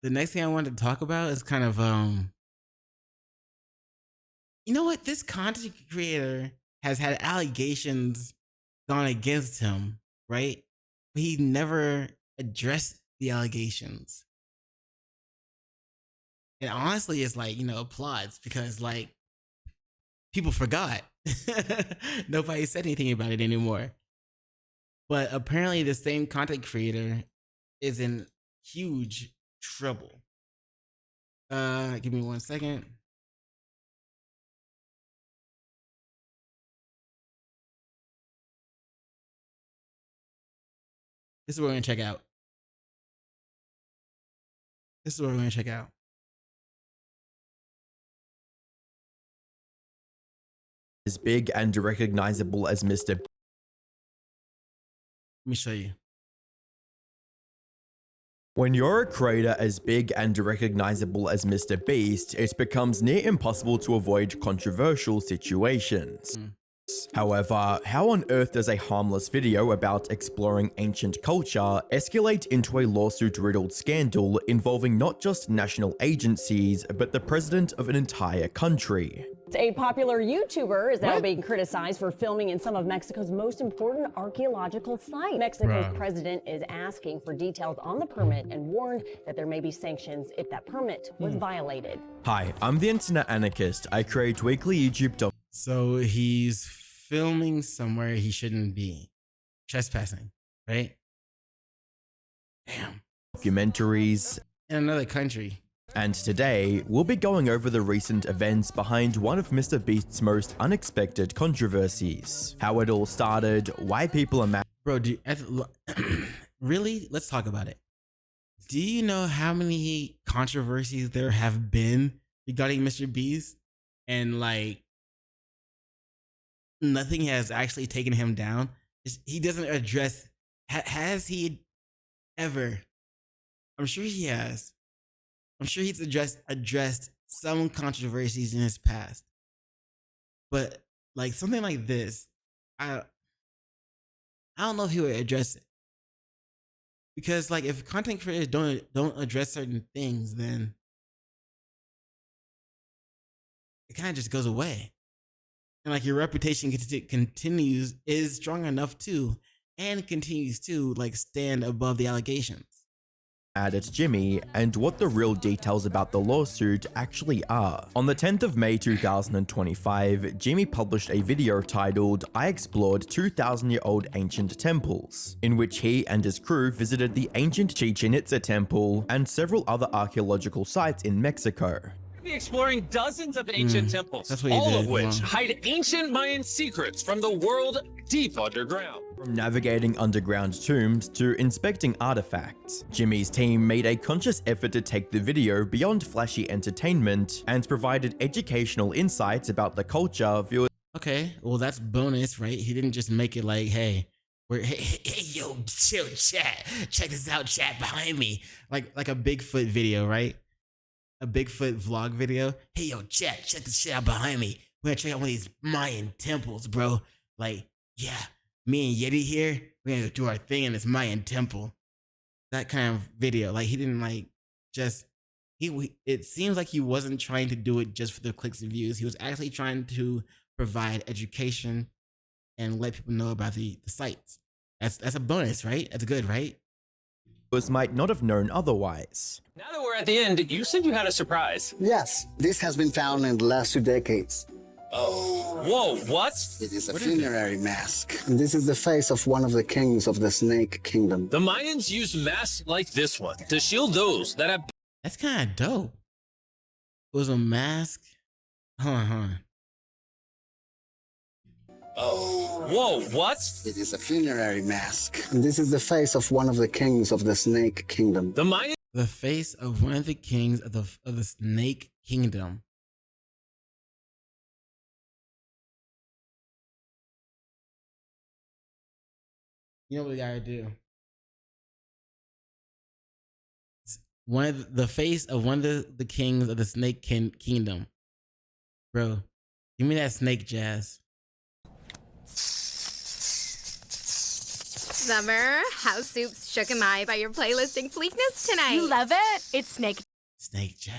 the next thing I wanted to talk about is kind of you know what? This content creator has had allegations gone against him, right? But he never addressed the allegations. And honestly, it's like, applauds because like people forgot. Nobody said anything about it anymore. But apparently the same content creator is in huge trouble. Give me 1 second. This is what we're gonna check out. As big and recognizable as Mr. Let me show you. When you're a creator as big and recognizable as Mr. Beast, it becomes near impossible to avoid controversial situations. However, how on earth does a harmless video about exploring ancient culture escalate into a lawsuit-riddled scandal involving not just national agencies, but the president of an entire country? A popular YouTuber is now being criticized for filming in some of Mexico's most important archaeological sites. Mexico's president is asking for details on the permit and warned that there may be sanctions if that permit was violated. Hi, I'm the Internet Anarchist. I create weekly YouTube So he's filming somewhere he shouldn't be. Trespassing, right? Damn. documentaries, In another country. and today, we'll be going over the recent events behind one of Mr. Beast's most unexpected controversies. How it all started, why people are mad. Bro, really? Let's talk about it. Do you know how many controversies there have been regarding Mr. Beast? And like, nothing has actually taken him down. He doesn't address, has he ever? I'm sure he has. I'm sure he's addressed some controversies in his past. But like something like this, I don't know if he would address it. Because like if content creators don't address certain things, then it kind of just goes away. And like your reputation is strong enough to, and continues to like stand above the allegations. At Jimmy and what the real details about the lawsuit actually are. On the 10th of May 2025, Jimmy published a video titled "I Explored 2,000-Year-Old Ancient Temples," in which he and his crew visited the ancient Chichen Itza temple and several other archaeological sites in Mexico. Be exploring dozens of ancient temples, all of which hide ancient Mayan secrets from the world deep underground. From navigating underground tombs to inspecting artifacts, Jimmy's team made a conscious effort to take the video beyond flashy entertainment and provided educational insights about the culture viewers. Okay, well that's bonus, right? He didn't just make it like, hey, yo, chill, chat, check this out, chat behind me, like a Bigfoot video, right? A Bigfoot vlog video. Hey, yo, chat, check this shit out behind me. We're gonna check out one of these Mayan temples, bro. Like, yeah, me and Yeti here, we're gonna do our thing in this Mayan temple. That kind of video. Like, he didn't like just, it seems like he wasn't trying to do it just for the clicks and views. He was actually trying to provide education and let people know about the sites. That's a bonus, right? That's good, right? Might not have known otherwise. Now that we're at the end, you said you had a surprise. Yes, this has been found in the last 2 decades. Oh, whoa, what? It is a funerary mask. And this is the face of one of the kings of the Snake Kingdom. The Mayans used masks like this one to shield those that have. That's kind of dope. It was a mask. Hold on. Oh, whoa, what? It is a funerary mask. And this is the face of one of the kings of the Snake Kingdom. The Mayans. The face of one of the kings of the Snake Kingdom. You know what we gotta do? The face of one of the kings of the Snake Kingdom. Bro, give me that snake jazz. Summer, how soups shook am I by your playlisting fleekness tonight? You love it? It's Snake. Snake Chat.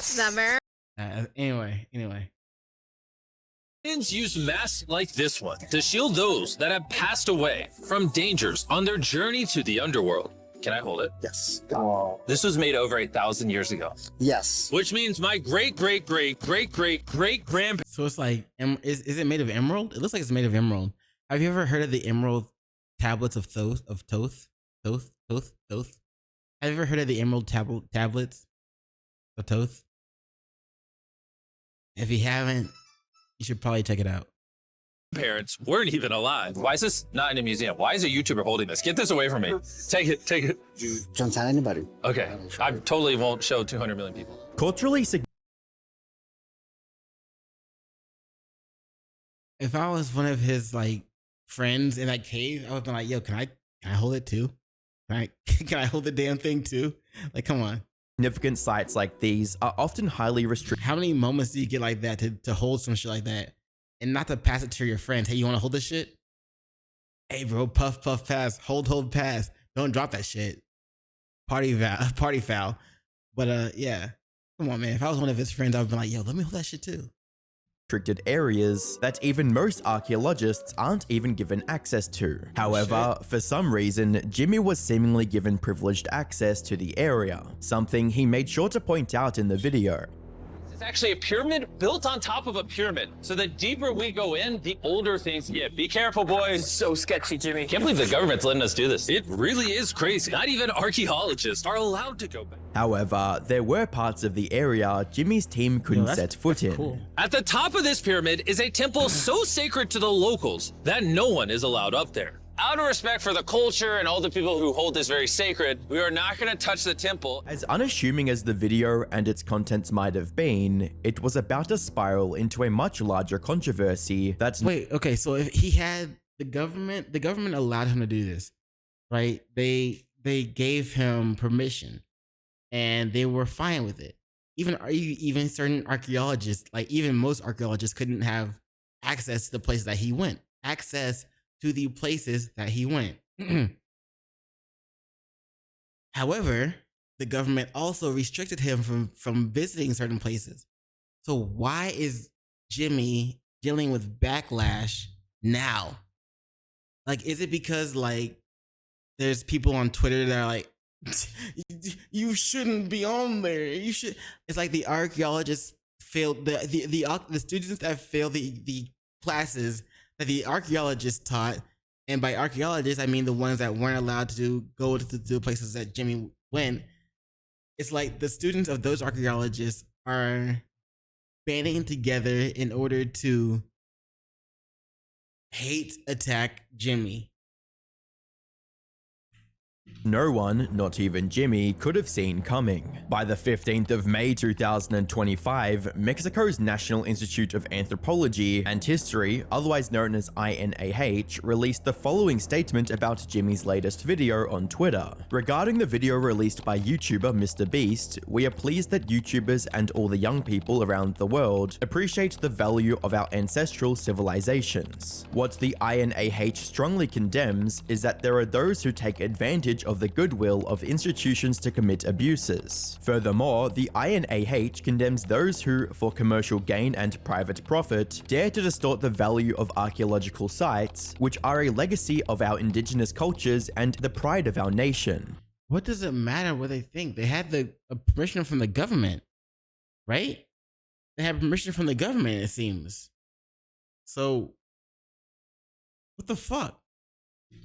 Summer. Anyway. Aliens use masks like this one to shield those that have passed away from dangers on their journey to the underworld. Can I hold it? Yes. This was made over 1,000 years ago. Yes. Which means my great-great-great-great-great-grandparents. So it's like, is it made of emerald? It looks like it's made of emerald. Have you ever heard of the emerald tablets of Thoth? Thoth? Have you ever heard of the emerald tablets of Thoth? If you haven't, you should probably check it out. Parents weren't even alive. Why is this not in a museum? Why is a YouTuber holding this? Get this away from me. Take it. Don't tell anybody. Okay, I totally won't show 200 million people. Culturally significant. If I was one of his like friends in that cave, I would be like, yo, can I hold it too? Can I hold the damn thing too? Like, come on. Significant sites like these are often highly restricted. How many moments do you get like that to hold some shit like that and not to pass it to your friends? Hey, you want to hold this shit? Hey, bro, puff, pass, hold, pass. Don't drop that shit. Party foul. But yeah, come on, man. If I was one of his friends, I would be like, yo, let me hold that shit too. Restricted areas that even most archaeologists aren't even given access to. However, for some reason, Jimmy was seemingly given privileged access to the area, something he made sure to point out in the video. It's actually a pyramid built on top of a pyramid. So the deeper we go in, the older things get. Be careful, boys. So sketchy, Jimmy. Can't believe the government's letting us do this. It really is crazy. Not even archaeologists are allowed to go back. However, there were parts of the area Jimmy's team couldn't set foot in. Cool. At the top of this pyramid is a temple so sacred to the locals that no one is allowed up there. Out of respect for the culture and all the people who hold this very sacred, we are not going to touch the temple. As unassuming as the video and its contents might have been, it was about to spiral into a much larger controversy that's— Wait, okay, so if he had the government allowed him to do this, right? They gave him permission and they were fine with it. Even certain archaeologists, like even most archaeologists, couldn't have access to the places that he went. However, the government also restricted him from visiting certain places. So why is Jimmy dealing with backlash now? Like, is it because like there's people on Twitter that are like, you shouldn't be on there. You should. It's like the archaeologists failed the students that failed the classes that the archaeologists taught, and by archaeologists I mean the ones that weren't allowed to go to the places that Jimmy went. It's like the students of those archaeologists are banding together in order to hate attack Jimmy. no one, not even Jimmy, could have seen coming. By the 15th of May 2025, Mexico's National Institute of Anthropology and History, otherwise known as INAH, released the following statement about Jimmy's latest video on Twitter. Regarding the video released by YouTuber Mr. Beast, we are pleased that YouTubers and all the young people around the world appreciate the value of our ancestral civilizations. What the INAH strongly condemns is that there are those who take advantage of the goodwill of institutions to commit abuses. Furthermore, the INAH condemns those who, for commercial gain and private profit, dare to distort the value of archaeological sites, which are a legacy of our indigenous cultures and the pride of our nation. What does it matter what they think? They had the permission from the government, right? They had permission from the government, it seems. So, what the fuck?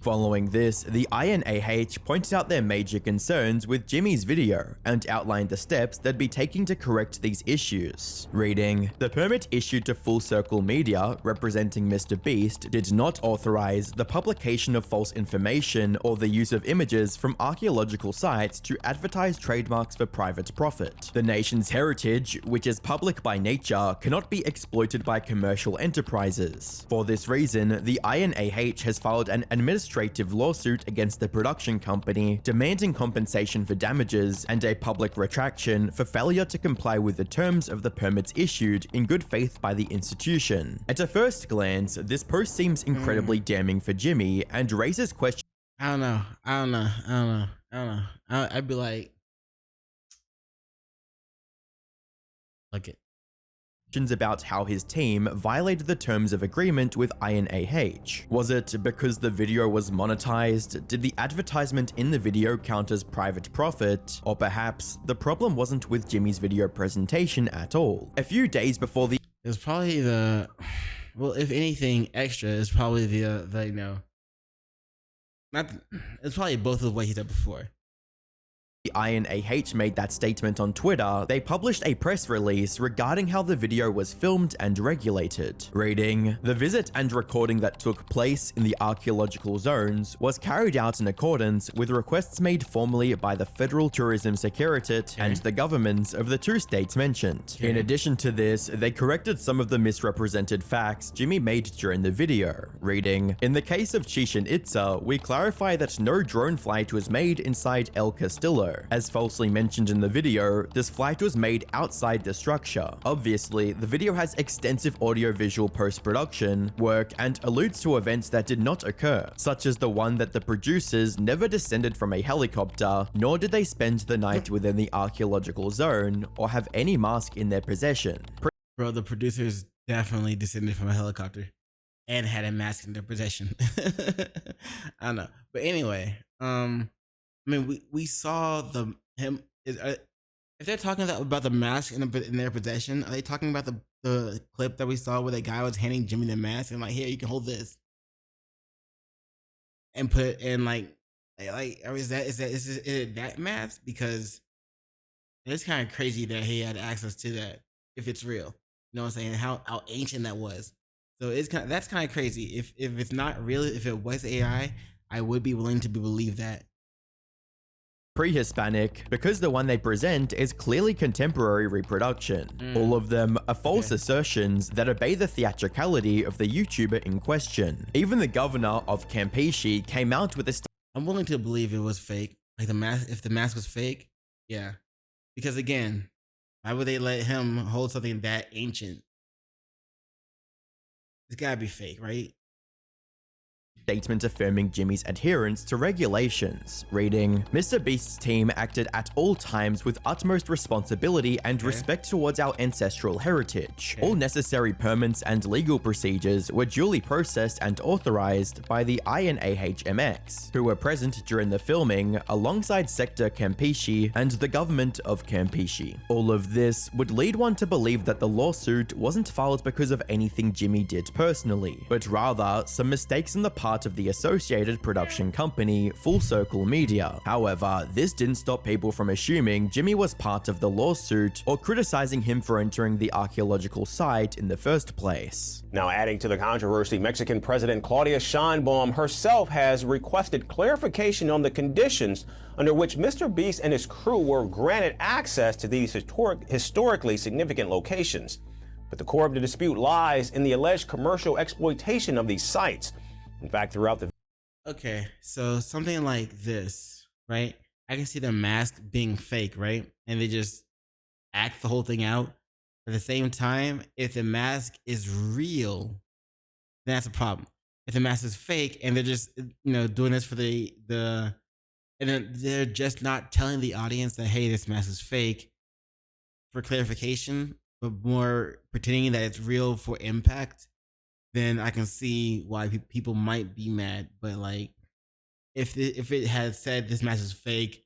Following this, the INAH pointed out their major concerns with Jimmy's video and outlined the steps they'd be taking to correct these issues. Reading, the permit issued to Full Circle Media, representing Mr. Beast, did not authorize the publication of false information or the use of images from archaeological sites to advertise trademarks for private profit. The nation's heritage, which is public by nature, cannot be exploited by commercial enterprises. For this reason, the INAH has filed an administrative administrative lawsuit against the production company, demanding compensation for damages and a public retraction for failure to comply with the terms of the permits issued in good faith by the institution. At a first glance, this post seems incredibly damning for Jimmy and raises questions. I don't know. I'd be like, look it. About how his team violated the terms of agreement with INAH. Was it because the video was monetized? Did the advertisement in the video count as private profit? Or perhaps the problem wasn't with Jimmy's video presentation at all? A few days before the It was probably well, if anything extra, it's probably it's probably both of what he said before. INAH made that statement on Twitter, they published a press release regarding how the video was filmed and regulated. Reading, the visit and recording that took place in the archaeological zones was carried out in accordance with requests made formally by the Federal Tourism Secretariat and the governments of the two states mentioned. In addition to this, they corrected some of the misrepresented facts Jimmy made during the video. Reading, in the case of Chichen Itza, we clarify that no drone flight was made inside El Castillo. As falsely mentioned in the video, this flight was made outside the structure. Obviously, the video has extensive audio-visual post-production work and alludes to events that did not occur, such as the one that the producers never descended from a helicopter, nor did they spend the night within the archaeological zone, or have any mask in their possession. Bro, the producers definitely descended from a helicopter and had a mask in their possession. I don't know. But anyway, I mean, we saw if they're talking about the mask in their possession, are they talking about the clip that we saw where the guy was handing Jimmy the mask and like, here, you can hold this and put it in or is it that mask? Because it's kind of crazy that he had access to that if it's real. You know what I'm saying? How ancient that was. So that's kind of crazy. If it's not real, if it was AI, I would be willing to believe that. Pre-Hispanic, because the one they present is clearly contemporary reproduction. All of them are false assertions that obey the theatricality of the YouTuber in question. Even the governor of Campeche came out with a I'm willing to believe it was fake. Like if the mask was fake, yeah. Because again, why would they let him hold something that ancient? It's gotta be fake, right? Statement affirming Jimmy's adherence to regulations. Reading, Mr. Beast's team acted at all times with utmost responsibility and respect towards our ancestral heritage. All necessary permits and legal procedures were duly processed and authorized by the INAH-MX, who were present during the filming alongside Sector Campeche and the government of Campeche. All of this would lead one to believe that the lawsuit wasn't filed because of anything Jimmy did personally, but rather some mistakes on the part of the associated production company, Full Circle Media. However, this didn't stop people from assuming Jimmy was part of the lawsuit or criticizing him for entering the archaeological site in the first place. Now, adding to the controversy, Mexican President Claudia Sheinbaum herself has requested clarification on the conditions under which Mr. Beast and his crew were granted access to these historically significant locations. But the core of the dispute lies in the alleged commercial exploitation of these sites. In fact, throughout the Okay, so something like this, right? I can see the mask being fake, right? And they just act the whole thing out. At the same time, if the mask is real, then that's a problem. If the mask is fake and they're just, doing this for the and then they're just not telling the audience that, hey, this mask is fake for clarification, but more pretending that it's real for impact, then I can see why people might be mad. But like, if it had said this mask is fake,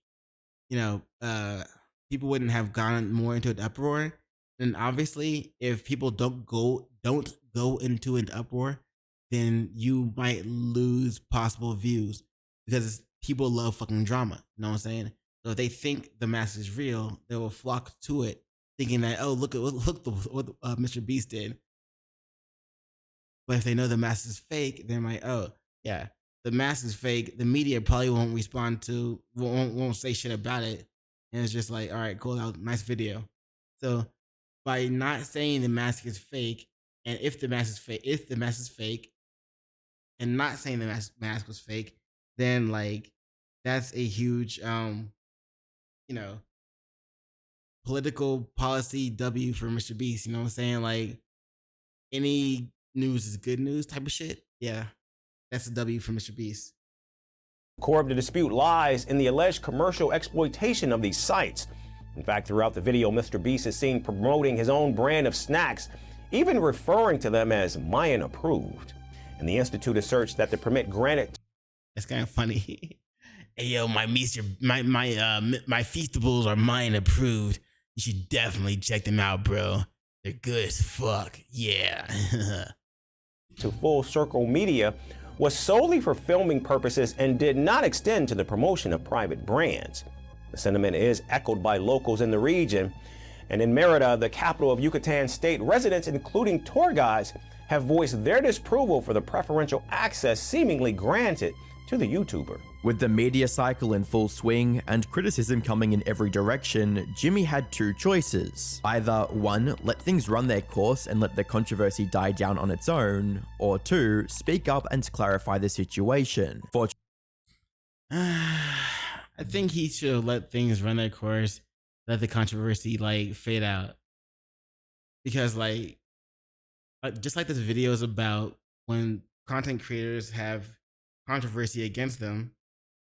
people wouldn't have gone more into an uproar. And obviously, if people don't go into an uproar, then you might lose possible views because people love fucking drama. You know what I'm saying? So if they think the mask is real, they will flock to it, thinking that, oh, look what Mr. Beast did. But if they know the mask is fake, they're like, oh, yeah, the mask is fake. The media probably won't won't say shit about it. And it's just like, all right, cool, that was a nice video. So by not saying the mask is fake, and if the mask is fake, and not saying the mask was fake, then like that's a huge you know, political policy W for Mr. Beast. You know what I'm saying? Like any news is good news type of shit. Yeah, that's a W for Mr. Beast. Core of the dispute lies in the alleged commercial exploitation of these sites. In fact, throughout the video, Mr. Beast is seen promoting his own brand of snacks, even referring to them as Mayan approved. And the Institute asserts that the permit granted. That's kind of funny. Hey yo, my Feastables are Mayan approved. You should definitely check them out, bro. They're good as fuck. Yeah. To Full Circle Media was solely for filming purposes and did not extend to the promotion of private brands. The sentiment is echoed by locals in the region. And in Merida, the capital of Yucatan state, residents, including tour guides, have voiced their disapproval for the preferential access seemingly granted to the YouTuber. With the media cycle in full swing and criticism coming in every direction, Jimmy had two choices. Either 1, let things run their course and let the controversy die down on its own, or 2, speak up and clarify the situation. I think he should let things run their course, let the controversy like fade out. Because like just like this video is about when content creators have controversy against them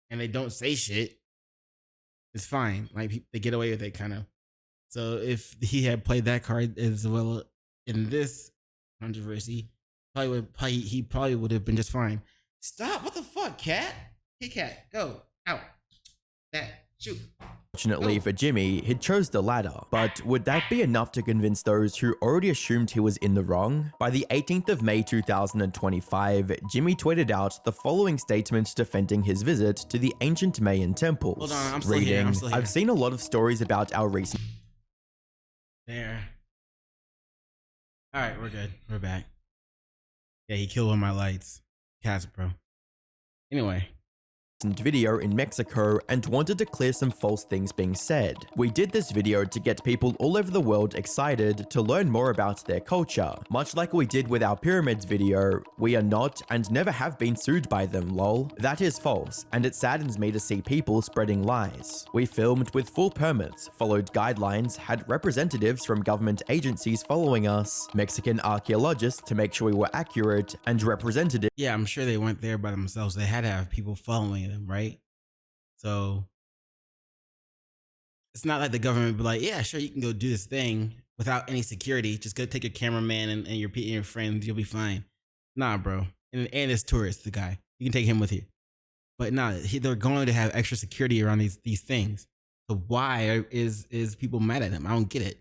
and they don't say shit, it's fine. Like they get away with it kind of. So if he had played that card as well in this controversy, he probably would have been just fine. Stop! What the fuck, cat? Hey, cat, go out. That shoot. Fortunately for Jimmy, he chose the latter. But would that be enough to convince those who already assumed he was in the wrong? By the 18th of May 2025, Jimmy tweeted out the following statement defending his visit to the ancient Mayan temples. Hold on, I'm still here. I've seen a lot of stories about our recent... There. Alright, we're good. We're back. Yeah, he killed one of my lights. Cats, bro. Anyway. Video in Mexico and wanted to clear some false things being said. We did this video to get people all over the world excited to learn more about their culture. Much like we did with our pyramids video, we are not and never have been sued by them, lol. That is false, and it saddens me to see people spreading lies. We filmed with full permits, followed guidelines, had representatives from government agencies following us, Mexican archaeologists to make sure we were accurate, and representatives. Yeah, I'm sure they weren't there by themselves. They had to have people following them, right? So it's not like the government would be like, yeah, sure, you can go do this thing without any security. Just go take your cameraman and your friends, you'll be fine. Nah, bro. And it's tourist, the guy. You can take him with you. But nah, they're going to have extra security around these things. So why is people mad at him? I don't get it.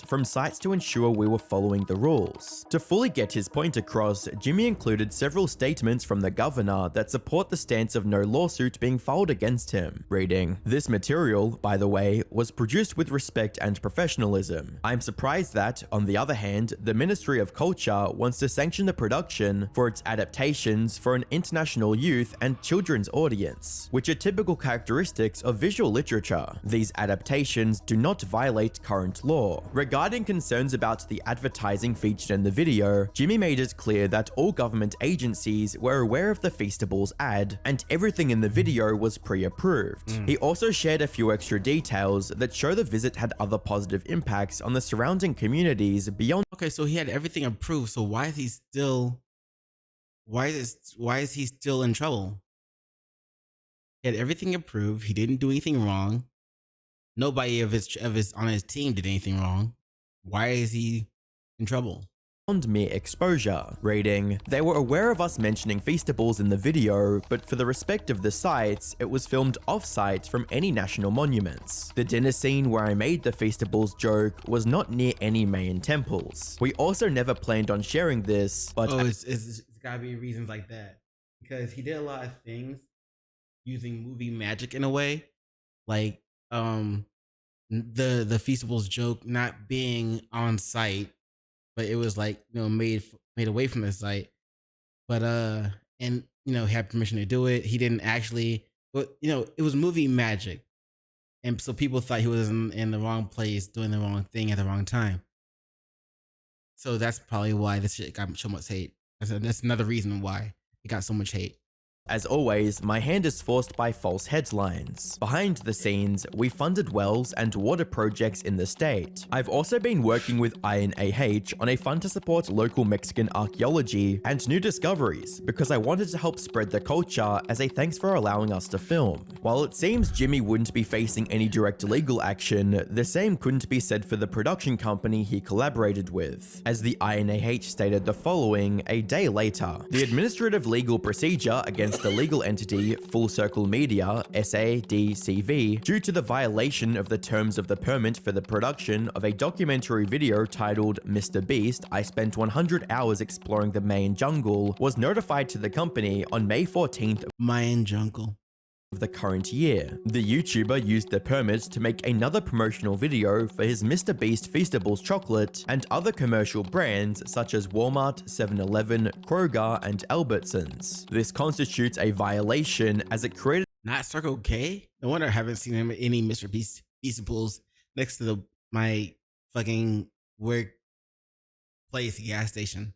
From sites to ensure we were following the rules. To fully get his point across, Jimmy included several statements from the governor that support the stance of no lawsuit being filed against him. Reading, "This material, by the way, was produced with respect and professionalism. I'm surprised that, on the other hand, the Ministry of Culture wants to sanction the production for its adaptations for an international youth and children's audience, which are typical characteristics of visual literature. These adaptations do not violate current law." Regarding concerns about the advertising featured in the video, Jimmy made it clear that all government agencies were aware of the Feastables ad, and everything in the video was pre-approved. He also shared a few extra details that show the visit had other positive impacts on the surrounding communities beyond. Okay, so he had everything approved, so why is he still in trouble? He had everything approved, he didn't do anything wrong. Nobody of his on his team did anything wrong. Why is he in trouble? Mere exposure. Rating, "They were aware of us mentioning Feastables in the video, but for the respect of the sites, it was filmed off-site from any national monuments. The dinner scene where I made the Feastables joke was not near any Mayan temples. We also never planned on sharing this, but..." Oh, it's gotta be reasons like that. Because he did a lot of things using movie magic in a way. Like, the Feastables joke not being on site, but it was like, made away from the site. But and he had permission to do it. He didn't actually, but it was movie magic, and so people thought he was in the wrong place, doing the wrong thing at the wrong time. So that's probably why this shit got so much hate. That's another reason why it got so much hate. As always, my hand is forced by false headlines. Behind the scenes, we funded wells and water projects in the state. I've also been working with INAH on a fund to support local Mexican archaeology and new discoveries because I wanted to help spread the culture as a thanks for allowing us to film. While it seems Jimmy wouldn't be facing any direct legal action, the same couldn't be said for the production company he collaborated with, as the INAH stated the following a day later. The administrative legal procedure against the legal entity Full Circle Media, SADCV, due to the violation of the terms of the permit for the production of a documentary video titled Mr. Beast, I Spent 100 Hours Exploring the Mayan Jungle, was notified to the company on May 14th Mayan Jungle. of the current year. The YouTuber used the permit to make another promotional video for his Mr. Beast Feastables chocolate and other commercial brands such as Walmart, 7-Eleven, Kroger, and Albertsons. This constitutes a violation as it created Not Circle K? No wonder I haven't seen him any Mr. Beast Feastables next to my fucking workplace gas station.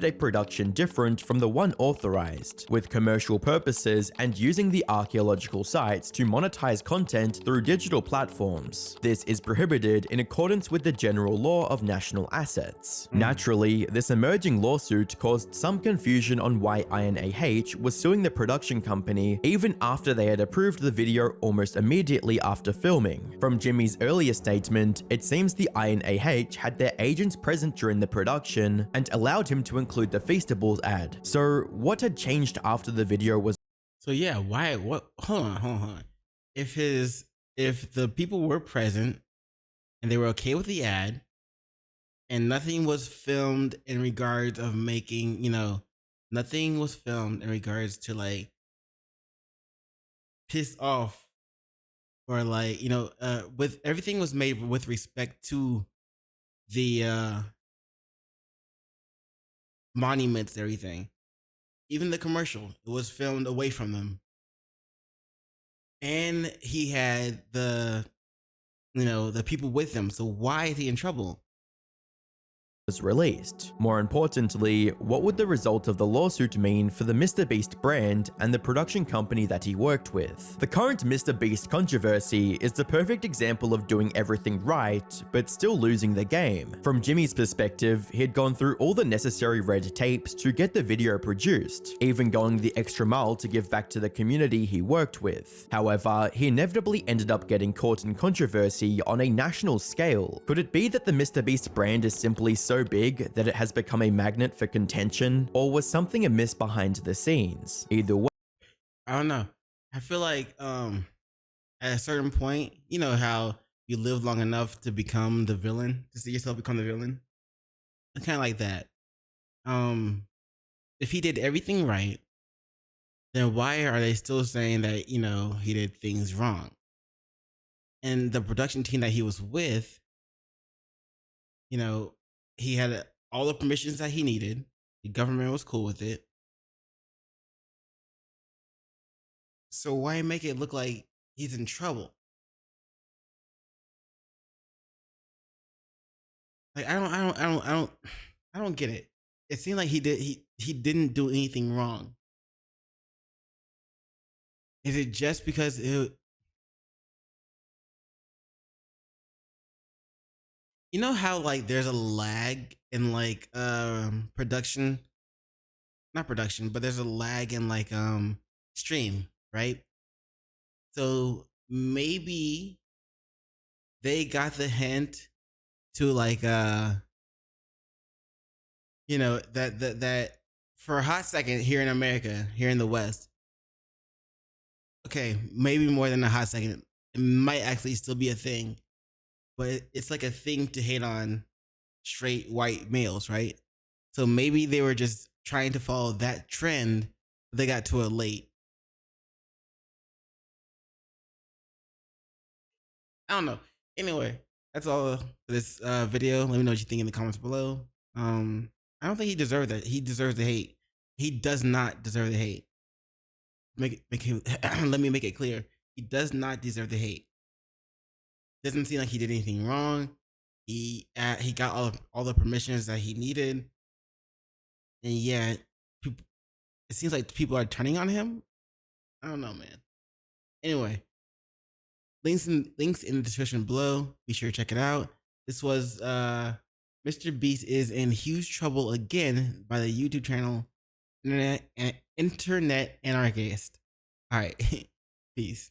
a production different from the one authorized, with commercial purposes and using the archaeological sites to monetize content through digital platforms. This is prohibited in accordance with the general law of national assets. Naturally, this emerging lawsuit caused some confusion on why INAH was suing the production company even after they had approved the video almost immediately after filming. From Jimmy's earlier statement, it seems the INAH had their agents present during the production and allowed him to include the Feastables ad. So what had changed after the video was So yeah, why? What? Hold on. If the people were present and they were okay with the ad, and nothing was filmed in regards of making, nothing was filmed in regards to like piss off or like, with everything was made with respect to the monuments and everything. Even the commercial, it was filmed away from them. And he had the people with him. So why is he in trouble? released. More importantly, what would the result of the lawsuit mean for the Mr. Beast brand and the production company that he worked with? The current Mr. Beast controversy is the perfect example of doing everything right, but still losing the game. From Jimmy's perspective, he had gone through all the necessary red tapes to get the video produced, even going the extra mile to give back to the community he worked with. However, he inevitably ended up getting caught in controversy on a national scale. Could it be that the Mr. Beast brand is simply so big that it has become a magnet for contention, or was something amiss behind the scenes? Either way, I don't know. I feel like at a certain point, you know how you live long enough to become the villain, to see yourself become the villain. It's kind of like that. If he did everything right, then why are they still saying that, he did things wrong? And the production team that he was with, he had all the permissions that he needed. The government was cool with it. So why make it look like he's in trouble? Like I don't get it. It seemed like he didn't do anything wrong. Is it just because you know how like there's a lag in like production, not production, but there's a lag in like stream, right? So maybe they got the hint to like that for a hot second here in America, here in the West. Okay, maybe more than a hot second. It might actually still be a thing. But it's like a thing to hate on straight white males, right? So maybe they were just trying to follow that trend, but they got to it late. I don't know. Anyway, that's all for this video. Let me know what you think in the comments below. I don't think he deserved that. He deserves the hate. He does not deserve the hate. Let me make it clear. He does not deserve the hate. Doesn't seem like he did anything wrong. He got all the permissions that he needed. And yeah, it seems like people are turning on him. I don't know, man. Anyway, links in the description below. Be sure to check it out. This was Mr. Beast is in huge trouble again by the YouTube channel Internet Anarchist. All right, peace.